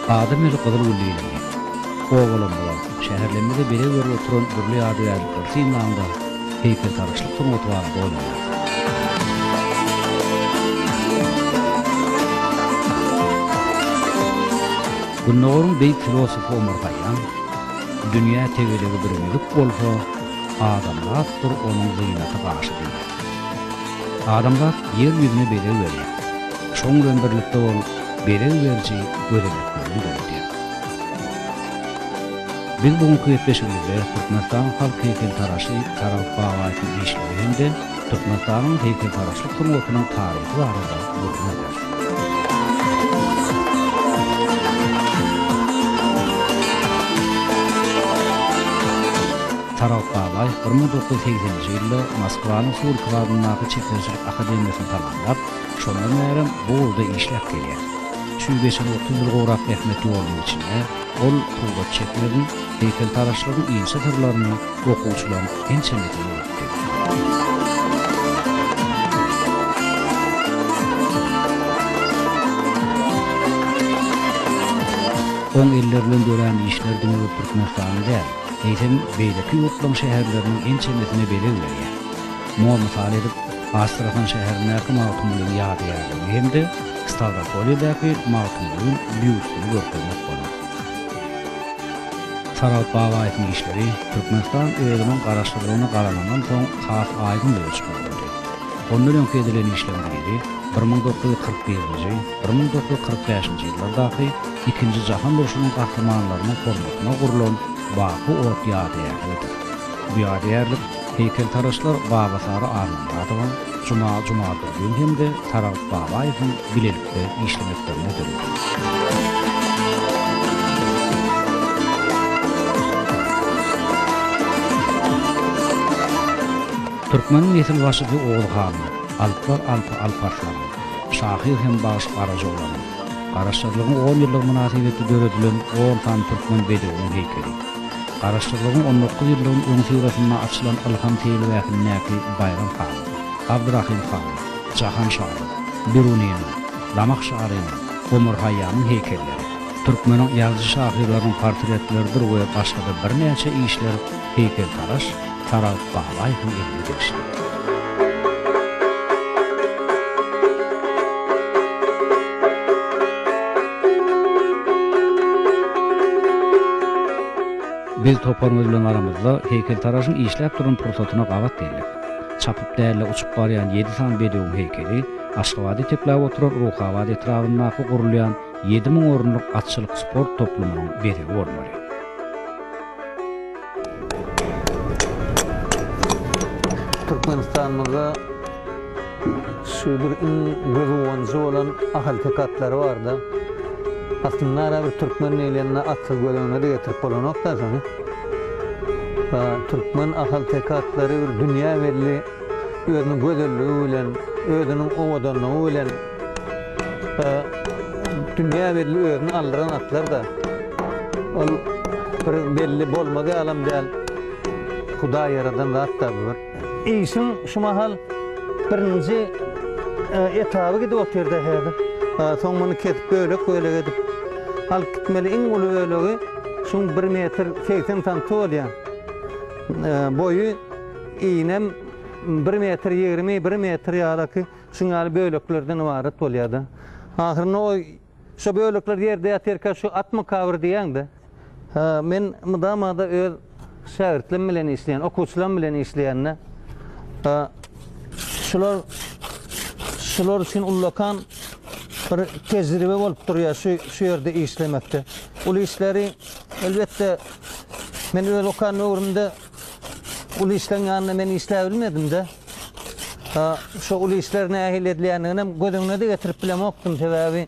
Adam eli qadar ulliyilini. Oğulamada, şehirlemede bere görü oturan dürlü adıgaylıklar sinanında heykel tarışlık tüm otuvarında oynanır. Günnogorun beyt filosofu Omar Khayyam, dünya tevelegi birmelik bolsa, adamlattır onun zıynatı qarşı deyir. Adamlar yer yüzüne bere veriyor. Şoň bilen birlikde ol, bere verici göreneklerini görüyor. Biz bugünkü 75-nji Türkmenistan halk heykel taraşy tarap bawatyny işleri hemde Türkmenistanyň heykel taraşlyk turmutynyň taryhy barada görülýär. Tarap Babay 1980-nji ýylda Moskwanyň Surkawanyň Çekerçilik Akademiýasyny tamamlap, şondan beri bu ýolda işläp gelýär. 35-30 ýyl gowrak ähmet ýolunyň içinde ol tuğba çeklerin heykel taraşlygyň ýyňşy türlerini okuwçylaryň ençemeti öğretdi. On iller bilen dören işler dünýä Türkmenistanyň eýtem beýleki ýurtlaryň şäherleriniň ençemetine bele berýär. Misal edip Astrahan şäherine Mawtumlyň ýadyýarlygy hemde Stavropoliýadaky Mawtumlyň büýüsini görkezmek bolar. Tarap Bawaýyň işleri Türkmenistan öýüniň garaşdyrmagyna garalandan soň has aýdyn ölçüpdi. Ondan öňki edilen işlemleri 1941-nji, 1945-nji ýyllardaky ikinji jahan uruşynyň gahramanlarynyň hormatyna gurulan Baku ot ýadyýarlydyr. Bu ýadyýarlyk heykel taraşlar Babasary Armanbadowyň Juma Döwün hemde Tarap Bawaýyň bilelikde işlemeklerine dönüyor. Türkmeniň nesil başydy Oğulhan, Alplar Alparslan, Şahyr hem baş Garajoğlan. Garaşdyrlygyň 10 ýyllyk münasibetli göredilen Oğulhan Türkmen bedewiň heykeli. Garaşdyrlygyň 19 ýyllygyň öň sürasynda açylan Alham Teýlewäkinnäki Bayram Han, Abdurrahim Han, Jahan Şah, Birunin, Ramak Şaryň, Omar Khayyamyň heykelleri. Türkmeniň ýazgy şahyrlarynyň portretleridir we başga bir näçe işler heykel taraş Tarap Bawaýyň eline geçdi. Biz toparmaz bilen aramızda heykel taraşyň işläp duran prototypyna gawat geldik. Çapyp därle uçup barýan 7 san bedewiň heykeli Aşgabatda teplap oturan Ruhabat etrafynda gurulýan 7000 orunlyk atçylyk sport toplumynyň biri bolmaly. Türkmenistan'da şu bir gözüwonjy bolan ahal tekatlary barda. Aslında ara bir Türkmen eýlenine atıl göleňine de getirip bolanokda jany. Türkmen ahal tekatlary bir dünýä belli özüniň gözelligi bilen, özüniň owadanlygy bilen dünýä belli özüni aldyran atlar da. Ol bir belli bolmagy alam däl. Huda yaradan zat da bir. İşin şu mahal birinci etabı gidip oturdu hadi. Soň muny kesip böyle gidip al gitmeli iň uly bölegi şoň 1 metr 80 sant bolýar. Boyu iňem 1 metr 20 1 metr ýalyky şoň al böleklerden ibaret bolýardy. Ahyrynda o şu bölekler ýerde ýatyr şu atma kawr diýeňdi. Men mudamada öz şähertlerim bilen işleýän, okuwçylarym bilen işleýänne şular için ullakan bir tecrübe bolup durýar şu ýerde işlemekde. Ul işleri elbette men öz okan ömrümde ul işlerin ýanyna men işläp bilmedim de. Şu ul işlerini ähil edilýändigine gözüňe de getirip bilemokdum sebäbi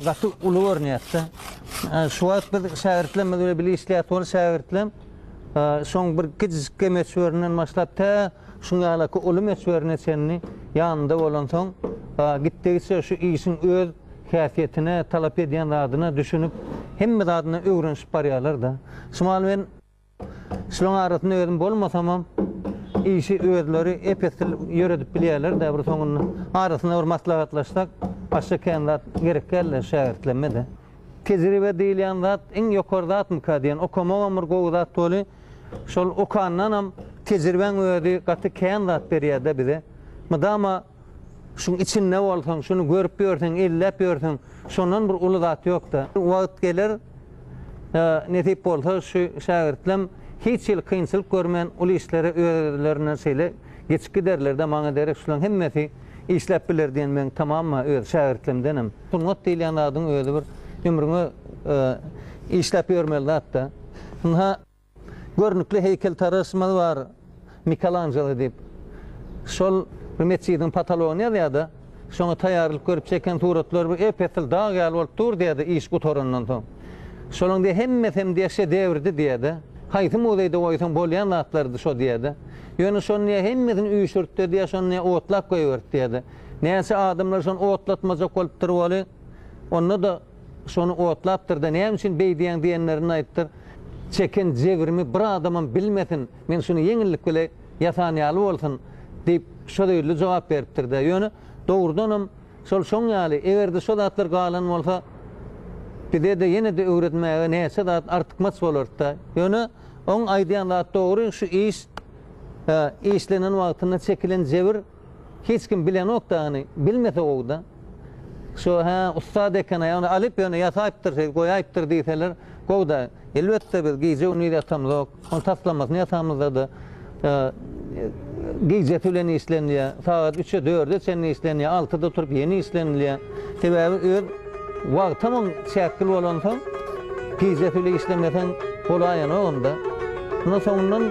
gaty uly görnýärdi. Şu wagt bir şähertlerim bilen bir işläp ol şähertlerim. Soň bir kiçik meçwerinden başlap ta şuňa alaky uly meçwerine senni ýanynda bolan soň gitdikçe şu işin öz häsiýetine talap edýän zadyna düşünüp hemme zadyna öwrenşip barýarlar da. Şumal men şuň arasynda özüm bolmasam işi özleri epetil ýöredip bilýärler da bir soňunda arasynda bir maslahatlaşsak başga kendat gerek geldi şähertlenmede. tecrübe diýilýän zat en ýokarda atmyka diýen okama ömür gowdat boly. Şol okandan ham tecrüben öýdi gaty kän zat berýärde bize. Madama şuň içinde bolsaň, şunu görüp ýörseň, ellep ýörseň, şondan bir uly zat ýok-da. Wagt geler, netip bolsa şu şagirtlem hiç ýyl kynçylyk görmän uly işlere öýlerine şeýle geçip giderler-de maňa derek şulan hemmeti işläp biler diýen men tamamma öz şagirtlemdenim. Sunat diýilen adyň öýdi bir ömrüňe işläp ýörmeli zat-da. Ha görnükli heykeltarasmy bar Michelangelo diýip. Şol Mescidin Patagoniýada şoňa taýýarlyk görüp çeken suratlar bir epetil dağ ýaly bolup dur diýdi iş gutorandan soň. Şonuň diýe hemmesem diýe şedevrdi diýdi. Haýsy muzeýde goýsaň bolýan zatlardy şo diýdi. Ýöne şonu hemmesini üýşürtdi diýe şonu otlap goýberdi diýdi. Näçe adamlar şonu otlatmazak bolup durýaly. Onda da şonu otlapdyrda näme üçin beýdiýän diýenlerini aýtdyr. Çeken jewrimi bir adamam bilmesin, men şunu yeňillik bile ýasanýaly bolsun diýip şo diýildi jogap beripdir-de. Ýöne dogrudanam şol şoň ýaly egerde şo zatlar galan bolsa bide de ýene de öwretmäge näçe zat artykmas bolardy-da. Ýöne oň aýdýan zat dogry şu iş işlenen wagtyna çekilen jewr hiç kim bilen okdany bilmese ogda. Şo ustad ekene ýani alyp ýöne ýasaýpdyr, goýaýpdyr diýseler, gowda elbetde biz giýje uny ýatamyz, onu taslamaz ýatamyzda da giýje tülen işlenýär. Saat 3-e 4-e sen işlenýär, 6-da turup ýeni işlenýär. Sebäbi öz wagt tamam çäkil bolansa giýje tülen işlemesen bolaýan onda. Ondan soňdan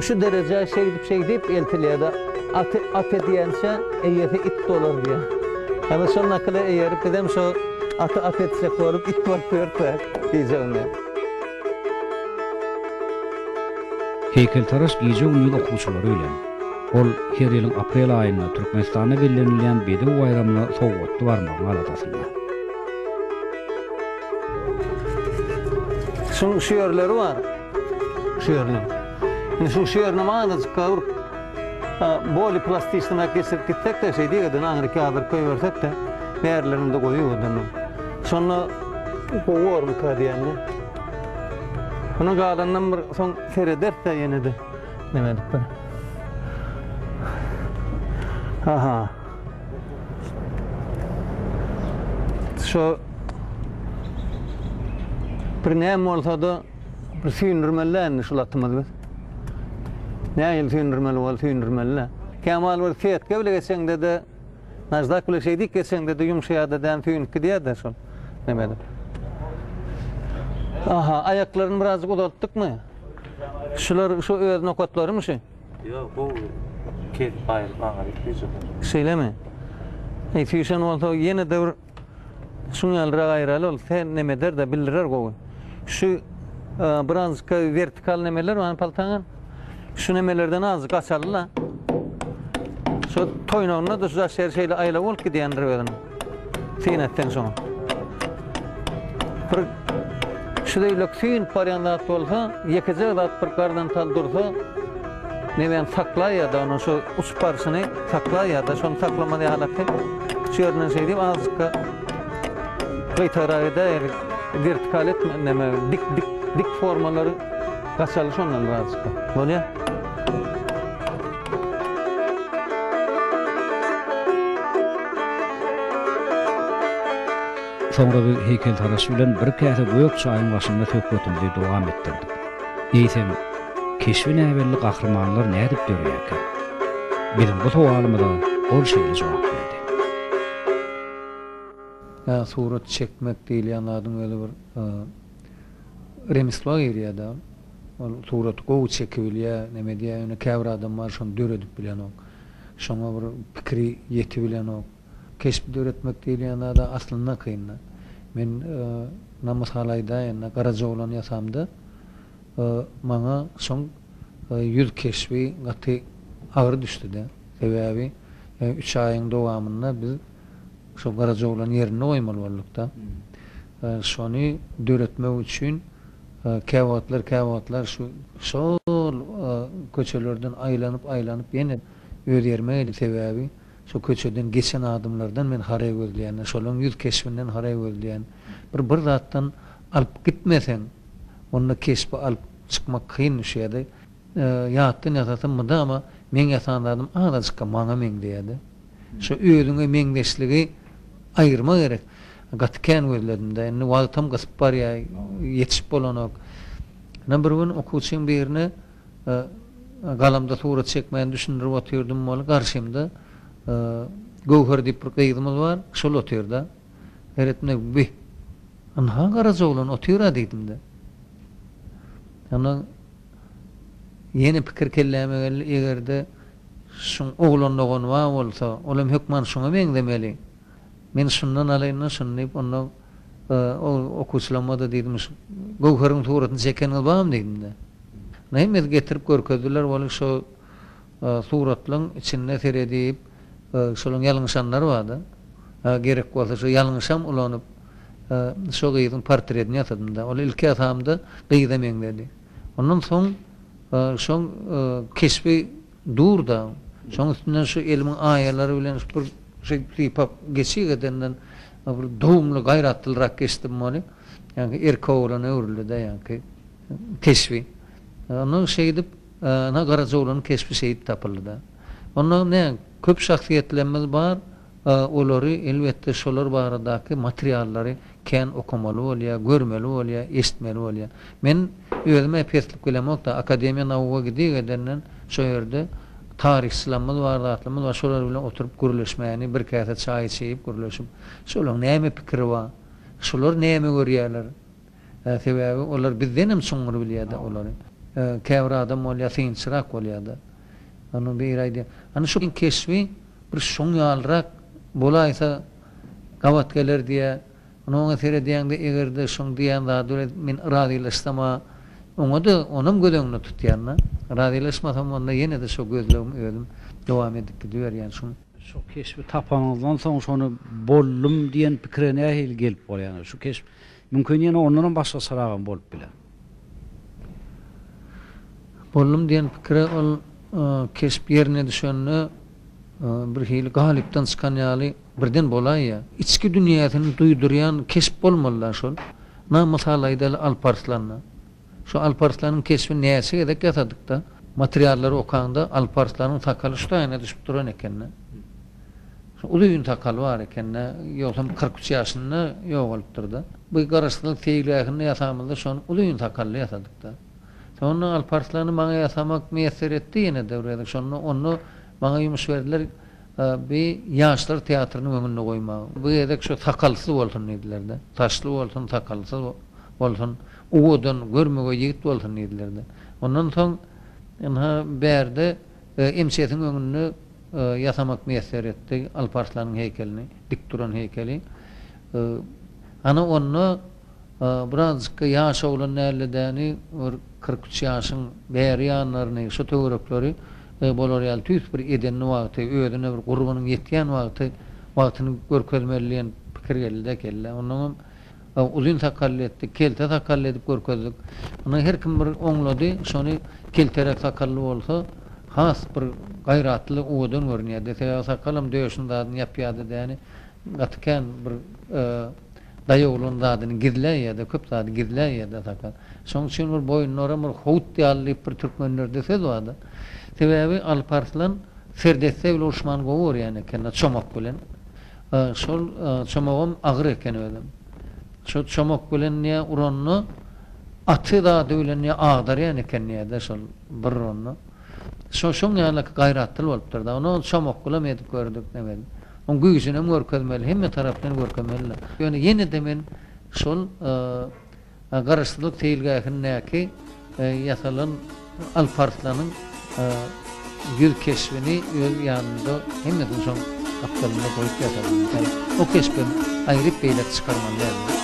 şu derece şey deyip eltilýärdi. At edýänçe eýeti it dolar diýär. Ama şol nakyle eýerip edem şo at etsek bolup it bolup ýörse giýje uny. Heykeltaraş giýje uny okuwçylary ölen. Ol her ýylyň aprel aýynda Türkmenistanda bellenilýän Bedew bayramyna sowgatdy barmagyň aladasynda. Şu şeýerleri bar. Şeýerler. Şu şeýerni maňa çykyr. Boli plastistina kesip gitsek de şey diýdi, aňry kağıdır koýbersek de bärilerinde goýýardy. Şonu goýarmy kadiýany. Bunu galandan bir soň serederse ýene de nemedik bir. Aha. Şu bir näme bolsa da bir süýnürmeläni şulatmaz biz. Näýil süýnürmeli bol süýnürmeli. Kemal bir fiyatga bile geçeňde de nazdak bile şey dik geçeňde de ýumşaýada däm süýnükki diýär şol. Nemedik. Aha, ayaklarını birazcık uzattık mı? Şular şu öz nokatları mı şey? Yok, bu ket bayır bana bitmeyecek. Şeyle mi? Füsen olsa yine de şunyalara ayralı ol. Sen nemeder de bildirer gowy. Şu birazcık vertikal nemeler var paltaňan. Şu nemelerden azıcık açalyla. Şu toýnawna da şu şer şeyle ayla bol ki diýendir öýden. Sinetden soň. Şuday löksün paryanat bolsa, ýekije zat bir gardan tal dursa, nemen saklaýa da onu şu usparsyny saklaýa da şonu saklamady halakda. Şu ýerden şey diýip azykka gaýtaraýda vertikal etme, dik formalary gaçaly şondan azykka. Bolýar. Sonra bir heykeltaraş bilen bir käse göýük çaýyň başynda tökgötümdi dowam etdirdik. Eýsem, keşfi näwelli gahrmanlar nädip dörýärkä? Bizim bu sowalymyza ol şeýle jogap berdi. Ya surat çekmek diýilýän adyň öyle bir remeslo ýerýär-de. Ol surat gowy çekibilýär, neme diýär, ýöne käbir adamlar şonu döredip bilen ok. Şoňa bir pikri ýetip bilen ok. Keşp döretmek diýilýän ada aslynda kynna. Men namaz halayda ýa-da garaja bolan ýasamda maňa şoň ýüz keşfi gaty agyr düşdi-de. Sebäbi 3 aýyň dowamynda biz şo garaja bolan ýerine goýmaly bolduk-da. Şonu döretmek üçin käwatlar şol köçelerden aýlanyp ýene öýermeli sebäbi şu köçeden geçen adımlardan men haray gözleyen, şolun yüz keşfinden haray gözleyen, bir zatdan alıp gitmesen onu kesip alıp çıkmak kıyın şeydi. Yattın yatatın mı da ama men yatanladım ağzıcıkka maňa men diýdi. Şu öýdüňe meňdeşligi ayırma gerek. Gatken gözledimde, indi wagtam gasyp bar ya, yetişip bolanok. Number 1 okuwçyň birine galamda surat çekmeýän düşündirip oturdum bol garşymda. Gowher diýip bir gyýdymyz bar, şol otyrda. Öğretmen bi. Anha garaja bolan otyra diýdimde. Ana yeni pikir kelläme egerde şun oglanlagan wa bolsa, olam hükman şuna meňdemeli. Men şundan alaýyn şunu diýip onu okuwçylamada diýdim. Gowheryň suratyny çeken bolbam diýdimde. Näme getirip görkezdiler bolan şu suratlaryň içinde seredip şolun ýalňyşanlar bardy. Gerek bolsa şu ýalňyşam ulanyp şu gyýdyň portretini ýatadymda. Ol ilki atamda gyýda meňdedi. Ondan soň şoň kesbi durda. Şoň üstünden şu elmiň aýalary bilen bir şey tipap geçýärden bir dowumly gaýratlyrak geçdim bolu. Yani erkek oğlanı öwrüldi de yani kesbi. Onu şey edip na garaja oğlanı kesbi şeyip tapyldy da. Onun ne köp şahsiýetlerimiz bar. Olary elbetde şolar baradaky materiallary ken okumaly bolýar, görmeli bolýar, eşitmeli bolýar. Men özüme peslik bilemok da akademiýa nawuga gidýärden şo ýerde tarihçilerimiz bar, zatlymyz bar, şolar bilen oturup gürleşmäni, bir käse çay içip gürleşip, şolaryň näme pikiri bar, şolar näme görýärler. Sebäbi olar bizden hem soňur bilýärdi olary. Käbir adam bolýar, synçyrak bolýardy. Onu bir aýdy. Ana şu keşfi bir şoňalrak bolaysa gavat gelir diye onu seyrediýäňde egerde şoň diýende men radylaşsama onum gödöňni tutýarna radylaşmasam onda ýene de şo gözlegim ödüm dowam edip gidiyor yani şu keşfi tapanyndan soň şonu bollum diýen pikirine hil gelip bolýar. Şu keşf mümkin ýene ondan başga saragam bolup bilen. Bollum diýen pikire ol keşf ýerine düşenni bir hili galipten çıkan ýaly birden bolay ya. İçki dünýäsini duýdurýan kesip bolmalylar şol. Namasalayda Alparslanna. Şu Alparslanyň kesbi näse edek ýatadyk da. Materiallary okanda Alparslanyň takaly şutaýyna düşüp duran ekenne. Şu ulyň takaly bar ekenne, ýoksam 43 ýaşynda ýok bolupdyr da. Bu garaşlyk teýleýäni ýasamylda şonu ulyň takaly ýatadyk da. Sonra Alparslany maňa ýasamak meýesser etdi ýene döwrede şonu onu bana yumuş verdiler bir yaşlar tiyatrının önüne koyma. Bu edek şu takalsız olsun dediler de. Taşlı olsun, takalsız olsun. Uğudun, görmege yigit olsun dediler de. Ondan son berde emsiyetin önünü yasamak meýesser etdi. Alparslanın heykelini, dik duran heykeli. Ana onu birazcık yaş oğlan näledäni 43 ýaşyň bäri ýanlaryny, şu töwerekleri bolar tüýs bir edenni wagty, öýdüne bir gurbanyň ýetýän wagtyny görkezmeliýän pikir geldi kelle. Onuň uzun sakally etdi, kelte sakally edip görkezdik. Onu her kim bir oňlady, şonu kelterek sakally bolsa, has bir gaýratly uwdan görnýärdi. Sebäbi sakalym döýüşinden ýapýardy däni. Gatken bir daýoğlun zadyny gizleýärdi, köp zady gizleýärdi sakal. Şoň üçin bir boýunlara bir howt ýalyp bir türkmenlerde söz bardy. Sebäbi Alparslan serdetse bile uşman gowur yani kenne çomak bilen. Şol çomagym agyr eken ödüm. Şu çomak bilen niye uranny aty da döwlen niye agdar yani kenne de şol bir uranny. Şoň ýaly gaýratly bolupdyr da. Onu çomak bilen edip gördük näme. On güýjüne görkezmeli, hemme tarapdan görkezmeli. Ýöne ýene de men şol garaşlyk teýilgähini näki ýasalan Alparslanyň bir keşfini öz yanında hem de son aptalına koyup yatarım. Yani o keşfin ayrıp beyler çıkarman lazım.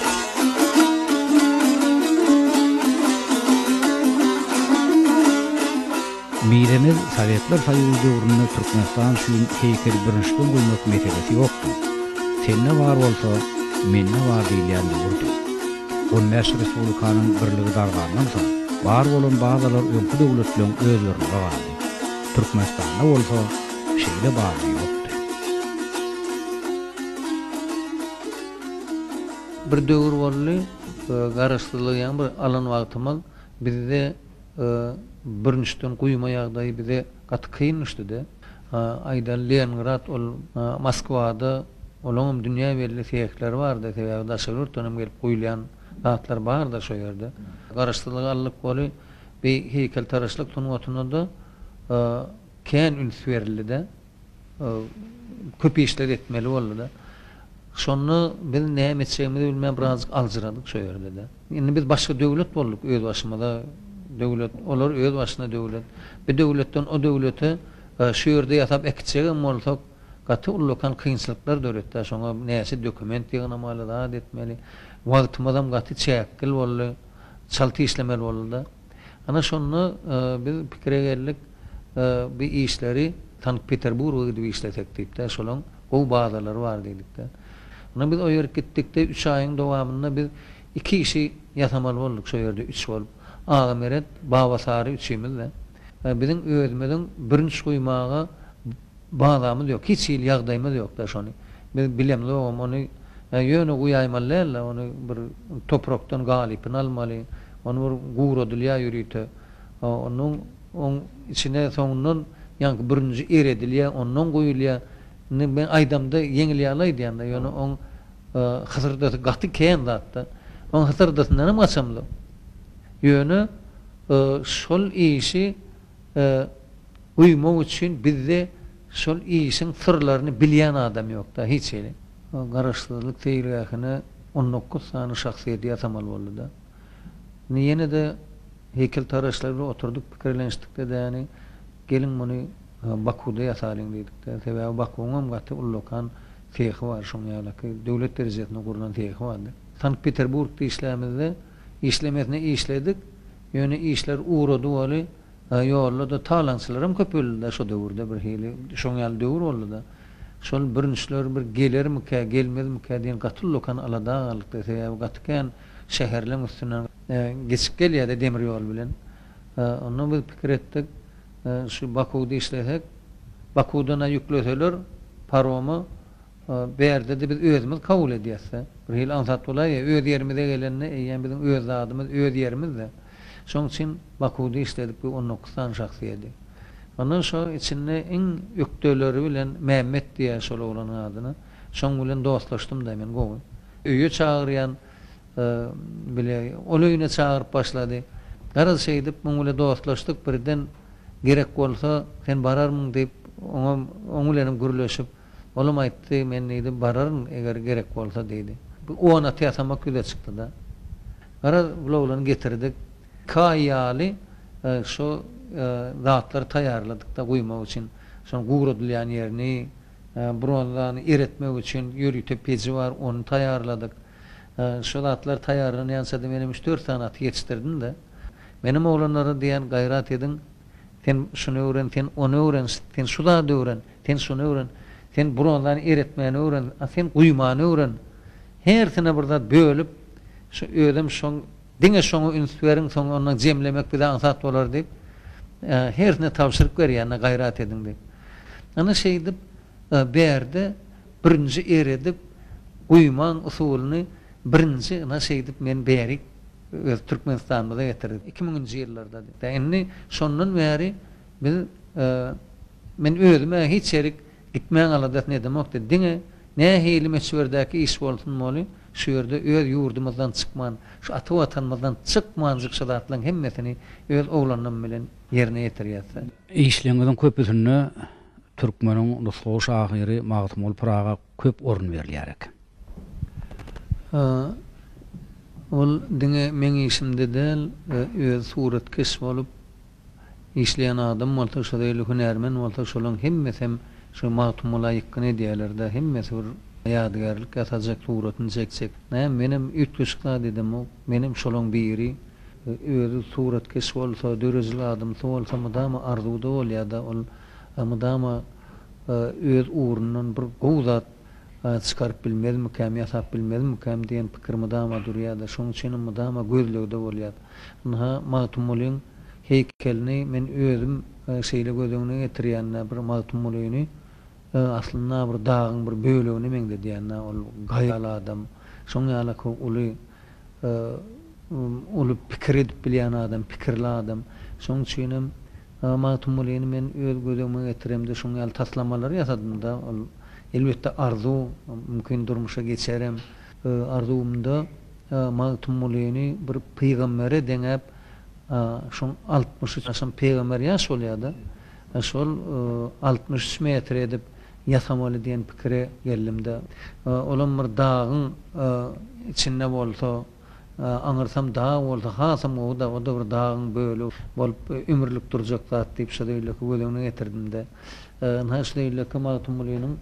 Miremiz Sovetler Soýuzy döwründe Türkmenistan şu heykeli birinçden goýmak meselesi ýokdy. Senne bar bolsa, menne bar diýilýändi burdy. On Meşr Respublikanyň birligi dargandan soň bar bolan bazılar öňkü döwletlerin özlerini gaýdy. Türkmenistanda bolsa şeýle bary ýokdy. bir döwür bolly, garaşdyrylýan bir alan wagtymal bizde birinçden guýma ýagdaýy bize gaty kynlaşdy. Aýda Leningrad ol Moskwada olum dünýä belli seýekler bardy, sebäbi daşgyrtynam gelip guýulýan zatlar bardy şo ýerde. Garaşdyrylýanlyk boly bir heykeltaraşlyk tungatynda kän üns berildi-de, köp işler etmeli boldy-da. Şonu biz näme etjegimizi bilmän birazcık alжyradyk şo ýerde-de. Indi biz başga döwlet bolduk, öz başymyza döwlet, olar öz başyna döwlet. Bir döwletden o döwlete şu ýerde ýatyp ekitjegim bolsak, gaty ullukan kynçylyklar döretdi. Şoňa näse dokument ýygnamaly da etmeli. Wagtymyzam gaty çäkil boldy, çalty işlemeli boldy. Ana şonu biz pikire geldik, bir işleri Sankt Peterburg'a gidip işletek de, şolaň gow bazalary bar diýdik-de. Ana biz o ýere gitdik-de 3 aýyň dowamynda biz 2 işi ýatamaly bolduk şo ýerde 3 bolup. Agmeret, Babasary üçimiz-de. Bizim özümizden birinçi guýmaga bağlamız ýok, hiç ýyl ýagdaýymyz ýok da şonu. Biz bilemli onu ýöne guýaýmaly, onu bir toprakdan galypyny almaly, onu bir gowradylýa ýürüýte. Onun içine soňundan ýa-ni birinji eredilýä, ondan guýulýa. Ben aýdamda ýeňilýä alaýdy ýa-ni ýöne on hasyrda gaty kän zatda. On hasyrdatyndan hem gaçamly. Ýöne şol işi uymak üçin bizde şol işin sırlaryny bilýän adam ýok-da, hiç ýeli. Garaşdyrlyk teýrigyny 19 sany şahsiýet ýatamaly boldy-da. Ýene de heykeltaraşlarla oturduk, pikirlenişdik-de ýani gelin muny Bakuda ýasalyň diýdik-de. Sebäbi Bakuňam gaty ullukan teýhi bar şoň ýalyky döwlet derejesinde gurulan teýhi bardy. Sankt Peterburgda işlemizde işlemesine işledik. Ýöne işler uğrady boly, ýollarda talanslarym köp boldy şo döwürde bir hili şoň ýaly döwür boldy-da. Şol birinçiler bir gelermike, gelmezmike diýen gaty ullukan alada galykdy. Sebäbi gatykän şäherleň üstünden geçip gelýärdi demir ýol bilen. Onu biz pikir etdik. Şu Bakuda işlesek, Bakudan ýükleseler paromy berde de biz özümüz kabul edýäsä. Bir hil ansat bolaýa, öz ýerimize gelende eýen bizim öz adymyz, öz ýerimizde. Şoň üçin Bakuda işledik, bu 19 sany şahsiýeti. Ondan şo içinde en ýükdeleri bilen Mehmet diýär şol oglanyň adyny. Şoň bilen dostlaşdym da men gowy. Öýe çagyrýan bile ol öýüne çagyryp başlady. Garaz şeýdip muň bilen dostlaşdyk, birden gerek bolsa sen bararmyň diýip oňa bilen gürleşip olam aýtdy, men diýdim bararyn eger gerek bolsa diýdi. Bu ona täsama küle çykdy da. Garaz bulawlaryny getirdik. Kaýaly şo zatlar taýýarladyk da guýmak üçin. Şoň gowradylýan ýerini, bronzany eretmek üçin ýürüýte peci bar, onu taýýarladyk. Şo zatlar taýýarlanýansa da menim 3-4 sanat ýetişdirdim de. Menim oglanlara diýen gaýrat edin. Sen şunu öğren, sen onu öğren, sen şuda öğren, sen şunu öğren, sen bronzany eretmeni öğren, sen guýmany öğren. Hersine burada bölüp, şu ödüm şoň, diňe şoňa ünsüwerin, soň ondan jemlemek bilen ansat bolar diýip, hersine tapşyryk berýän, gaýrat edin diýip. Ana şeýdip, berde birinji eredip, guýman usulyny birinji ana şeýdip men berik, öz Türkmenistan'da getirdik. 2000-nji ýyllarda. Indi şondan beri biz men özüme hiç ýerik gitmän aladat ne demekdi? Diňe näme hili meçberdäki iş bolsun moly, şu ýerde öz ýurdumyzdan çykman, şu ata watanymyzdan çykman zykşadatlaryň hemmesini öz oglanyň bilen ýerine ýetirýärse. İşleňizden köpüsini Türkmeniň nuslu şahyry Magtymul Praga köp orun berilýärek. Ol diňe men işimde del öz suratkeş bolup işleyen adam bolsa şeýle hünärmen bolsa şolaň hemmesem şu Magtymula ýykyn edýärler-de hemmesi bir ýadgarlyk ýatajak suratyny çekjek. Menim ütgüşkla dedim o menim şolaň biri öz suratkeş bolsa dörejli adam bolsa mydama arzuda bolýar da ol mydama öz uğrundan bir gowzat çıkarıp bilmezmi käm, ýasap bilmezmi käm diýen pikir mydama durýar da şoň üçin mydama gözlegde bolýar. Magtymulaň heykelini men özüm şeýle gözüňe getirýän bir Magtymulaňy aslynda bir dagyň bir bölegini meňde diýän ol gaýaly adam Şoň ýaly uly ulu pikir edip bilýän adam, pikirli adam. Şoň üçin Magtumulyny men öz gözüme getiremde şoň ýaly taslamalar ýasadym da. Ol elbetde arzu, mümkin durmuşa geçerem. Arzumda Magtumulyny bir peýgambere deňep şoň 63 ýaşan peýgamber ýaş bolýardy. Şol 63 metr edip ýasamaly diýen pikire gellimde. Olam bir dagyň içinde bolsa, aňyrsam dağ bolsa, hasam o da bir dagyň bölü bolup ömürlük durjak zat diýip şeýle gözüme getirdimde. Näşeýle Magtumulynyň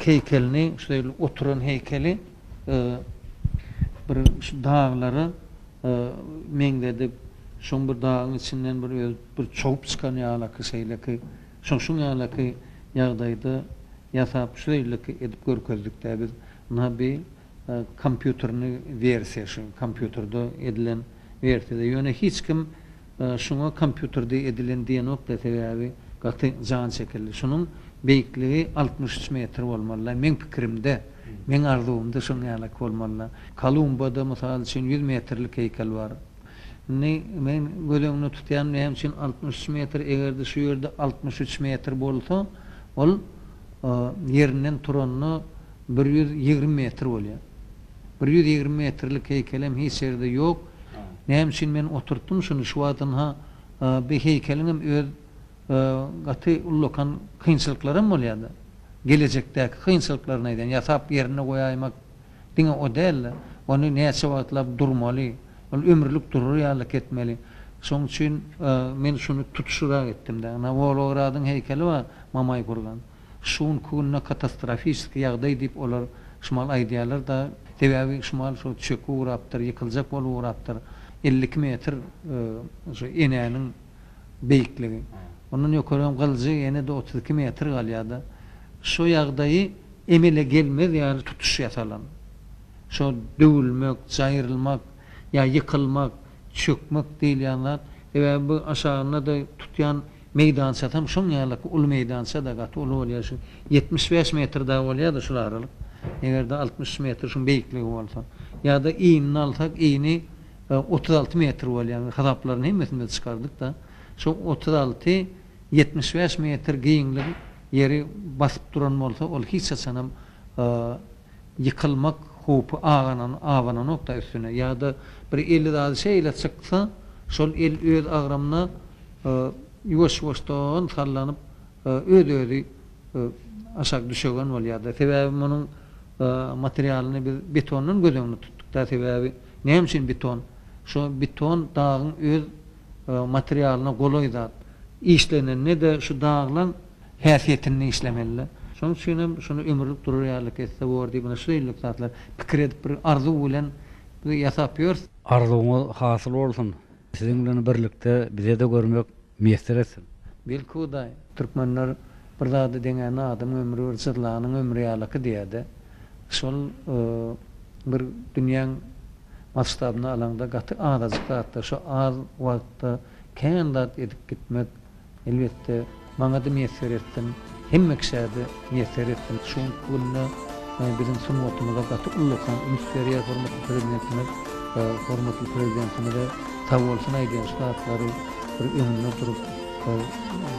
heykelini, şeýle oturan heykeli bir dağlary meňdedip şoň bir dağın içinden bir çoğup çıkan ýalaky şeýleki şoň ýalaky ýagdaýda ýasap şeýleki edip görkezlikde biz nabi kompýuterini versiýasy kompýuterda edilen versiýada ýöne hiç kim şoňa kompýuterde edilen diýen nokta sebäbi gaty jan çekildi. Şonuň beýikligi 63 metr bolmaly. Men pikirimde, men arzumda şoň ýalaky bolmaly. Kolumbada mysal üçin 100 metrlik heykel bar. Men gözümni tutýan näme üçin 63 metr egerde şu ýerde 63 metr bolsa, ol ýerinden turanyny 120 metr bolýar. 120 metrlik heykelem hiç ýerde ýok. Näme üçin men oturtdum şunu şu wagtdan bir heykeliňim öz gaty ullukan kynçylyklarym bolýardy. Gelecekdäki kynçylyklary näden ýasap ýerine goýaýmak diňe o däl. Onu näçe wagtlap durmaly. Ol ömürlük durur ýaly etmeli. Şoň üçin men şunu tutuşurak etdim de. Volograd'ın heykeli var Mamay kurgan. Şuň kunna katastrofik ýagdaý diýip olar şumal aýdýarlar da sebäbi şumal şu çöküp urapdyr, ýykyljak bolup urapdyr. 50 metr şu enäniň beýikligi. Onun ýokaram galyjy ýene de 32 metr galýardy. Şu ýagdaýy emele gelmez ýaly tutuş ýasalan. Şu döwülmek, jaýrylmak ya yıkılmak, çökmek diýilýänler we bu aşagyna da tutýan meýdança tam şoň ýaly ul meýdança da gaty ul bolýar şu 75 metr da bolýar da şular aralyk. Egerde 60 metr şu beýikligi bolsa ýa-da iňini alsak iňi 36 metr bolýar. Hasaplaryny hemmesini çykardyk da şu 36 75 metr giňlik ýeri basyp duran bolsa ol hiç sanam yıkılmak hopu ağanan nokta üstüne ya da bir 50 daha şeyle çıksa şol el öz agramna ýuwaş-ýuwaşdan sallanyp öýdi aşağı düşegen bolýardy. Sebäbi munyň materialyny biz betondan gözüňe tutduk da sebäbi näme üçin beton? Şu beton dağın öz materialyna golaý zat. İşlenende de şu dağlaryň häsiýetini işlemeli. Şoň üçin şunu ömürlük durur ýaly etse bordy buna şeýlik zatlar pikir edip bir arzu bilen ýasap ýör. Arzuňy hasyl bolsun. Siziň bilen birlikde bize de görmek meýser etsin. Bilkuday türkmenler bir zady deňen adam ömrü ýyrlanyň ömrü ýaly diýdi. Şol bir dünýäň maçtabyna alanda gaty azajyk zatda şu az wagtda kendat edip gitmek elbetde maňa da meýser etsin. Hemme kişäde meýser etsin. Şoň günne bizim sunmatymyza gaty ullukan Müsferiýe hormatly prezidentimize sag bolsun aýdýan şahatlary bir öňünde durup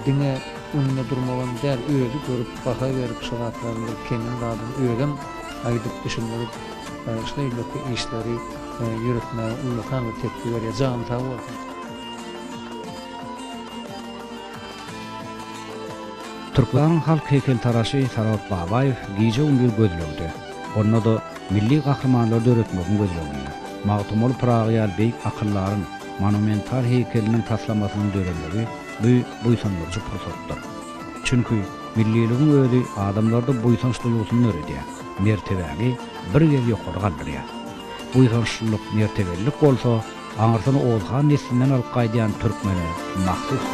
diňe önünde durmagan däl öýüp görüp baha berip şahatlaryny kendin dadym öýdüm aýdyp düşünýär. Şeýle işleri ýürütme ullukan we tepki berýän sag bolsun. Türkmen halk heykeltaraşy Sarat Babaýew giýje bir gözlegdi. Onda da milli gahrymanlary öğretmegin gözlegdi. Magtumuly Pragyal beýik akyllaryň monumental heykeliniň taslamasynyň dörenleri buýsanmajy pursatdyr. Çünki milliligiň özi adamlarda buýsanç duýgusyny öýredýär. Mertebäli bir ýer ýokary galdyrýar. Buýsançlyk mertebellik bolsa, aňyrsyny ozgan neslinden alyp gaýdýan türkmene mahsus.